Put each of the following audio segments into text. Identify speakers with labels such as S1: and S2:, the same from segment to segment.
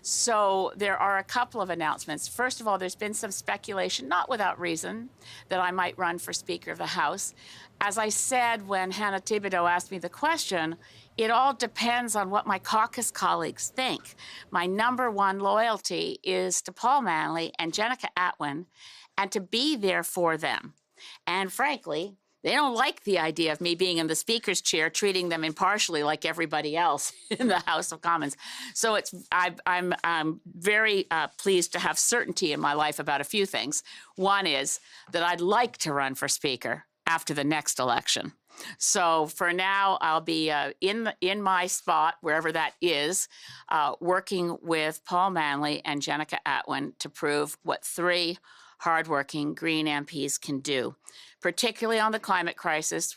S1: So there are a couple of announcements. First of all, there's been some speculation, not without reason, that I might run for Speaker of the House. As I said when Hannah Thibodeau asked me the question, it all depends on what my caucus colleagues think. My number one loyalty is to Paul Manley and Jenica Atwin and to be there for them. And frankly, they don't like the idea of me being in the Speaker's chair, treating them impartially like everybody else in the House of Commons. So I'm very pleased to have certainty in my life about a few things. One is that I'd like to run for Speaker after the next election. So for now, I'll be in my spot, wherever that is, working with Paul Manley and Jenica Atwin to prove what three hardworking Green MPs can do, particularly on the climate crisis.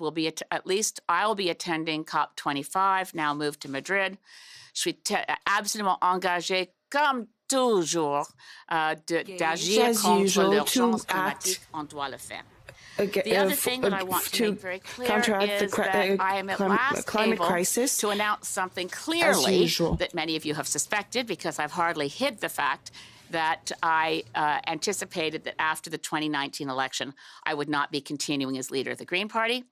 S1: At least I'll be attending COP25, now moved to Madrid. Je suis absolument engagée, comme toujours, d'agir contre l'urgence climatique. On doit le faire. The other thing that I want to make very clear is that I am at last able to announce something clearly that many of you have suspected, because I've hardly hid the fact that I anticipated that after the 2019 election, I would not be continuing as leader of the Green Party.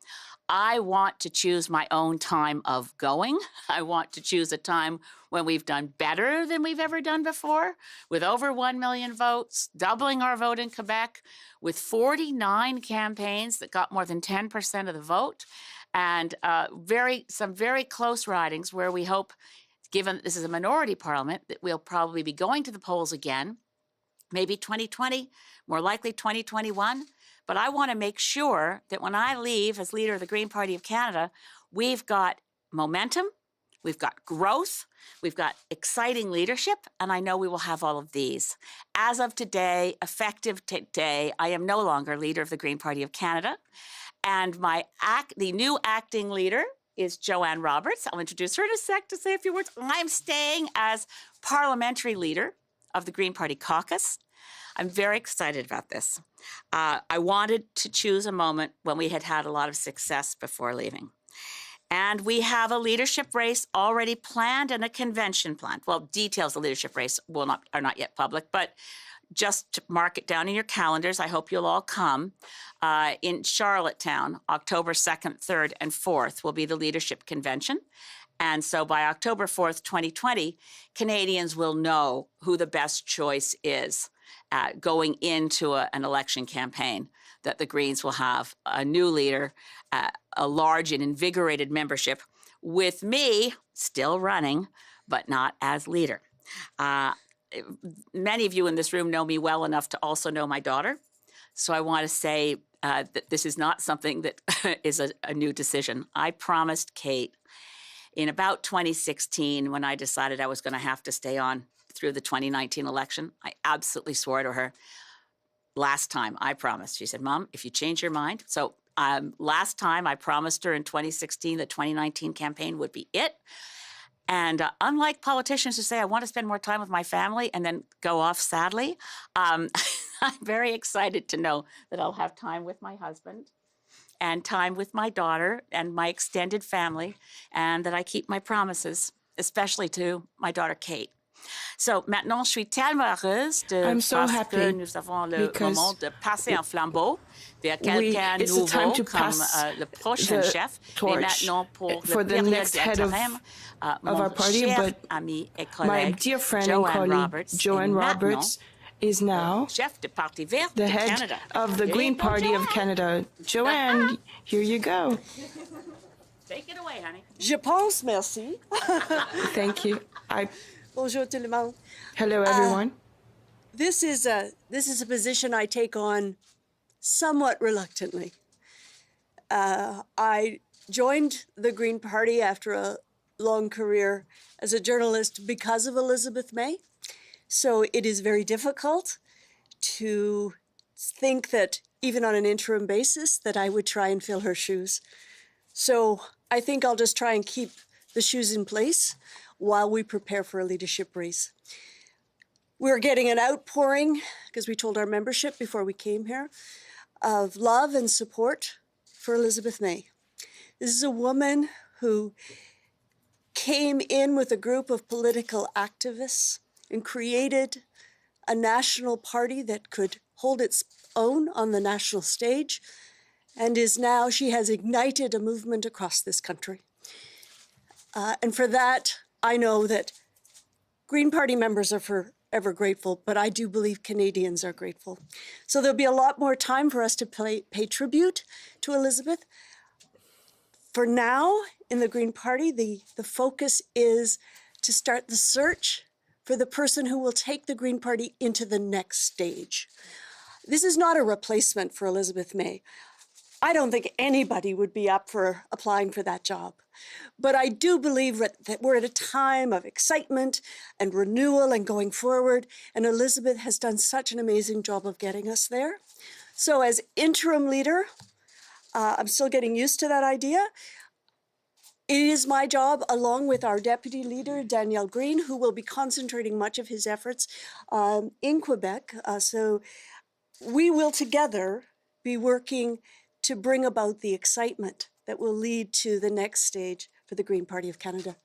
S1: I want to choose my own time of going. I want to choose a time when we've done better than we've ever done before, with over 1 million votes, doubling our vote in Quebec, with 49 campaigns that got more than 10% of the vote, and some very close ridings where we hope, given that this is a minority parliament, that we'll probably be going to the polls again, maybe 2020, more likely 2021. But I want to make sure that when I leave as leader of the Green Party of Canada, we've got momentum, we've got growth, we've got exciting leadership, and I know we will have all of these. As of today, effective today, I am no longer leader of the Green Party of Canada, and the new acting leader is Joanne Roberts. I'll introduce her in a sec to say a few words. I'm staying as parliamentary leader of the Green Party caucus. I'm very excited about this. I wanted to choose a moment when we had had a lot of success before leaving. And we have a leadership race already planned and a convention planned. Well, details of the leadership race are not yet public, but just mark it down in your calendars. I hope you'll all come. In Charlottetown, October 2nd, 3rd, and 4th will be the leadership convention. And so by October 4th, 2020, Canadians will know who the best choice is going into an election campaign, that the Greens will have a new leader, a large and invigorated membership, with me still running, but not as leader. Many of you in this room know me well enough to also know my daughter. So I want to say that this is not something that is a new decision. I promised Kate in about 2016, when I decided I was going to have to stay on through the 2019 election, I absolutely swore to her. Last time I promised, she said, "Mom, if you change your mind." So last time I promised her in 2016, the 2019 campaign would be it. And unlike politicians who say, I want to spend more time with my family and then go off sadly, I'm very excited to know that I'll have time with my husband and time with my daughter and my extended family, and that I keep my promises, especially to my daughter, Kate. So maintenant, je suis tellement heureuse parce que nous avons le moment de passer un flambeau vers quelqu'un nouveau comme le prochain chef. Et maintenant, pour le période d'intérim, mon cher ami et collègue, Joanne Roberts,
S2: is now
S1: chef de Parti Vert
S2: the
S1: de
S2: head
S1: Canada.
S2: of the Green Party of Canada. Joanne, here you go.
S1: Take it away, honey.
S3: Je pense, merci.
S2: Thank you.
S3: Bonjour tout le monde.
S2: Hello, everyone.
S3: This is a position I take on somewhat reluctantly. I joined the Green Party after a long career as a journalist because of Elizabeth May. So it is very difficult to think that even on an interim basis that I would try and fill her shoes. So I think I'll just try and keep the shoes in place while we prepare for a leadership race. We're getting an outpouring, because we told our membership before we came here, of love and support for Elizabeth May. This is a woman who came in with a group of political activists and created a national party that could hold its own on the national stage, and she has ignited a movement across this country. And for that, I know that Green Party members are forever grateful, but I do believe Canadians are grateful. So there'll be a lot more time for us to pay tribute to Elizabeth. For now, in the Green Party, the focus is to start the search for the person who will take the Green Party into the next stage. This is not a replacement for Elizabeth May. I don't think anybody would be up for applying for that job. But I do believe that we're at a time of excitement and renewal and going forward, and Elizabeth has done such an amazing job of getting us there. So as interim leader, I'm still getting used to that idea. It is my job, along with our deputy leader, Danielle Green, who will be concentrating much of his efforts in Quebec. So we will together be working to bring about the excitement that will lead to the next stage for the Green Party of Canada.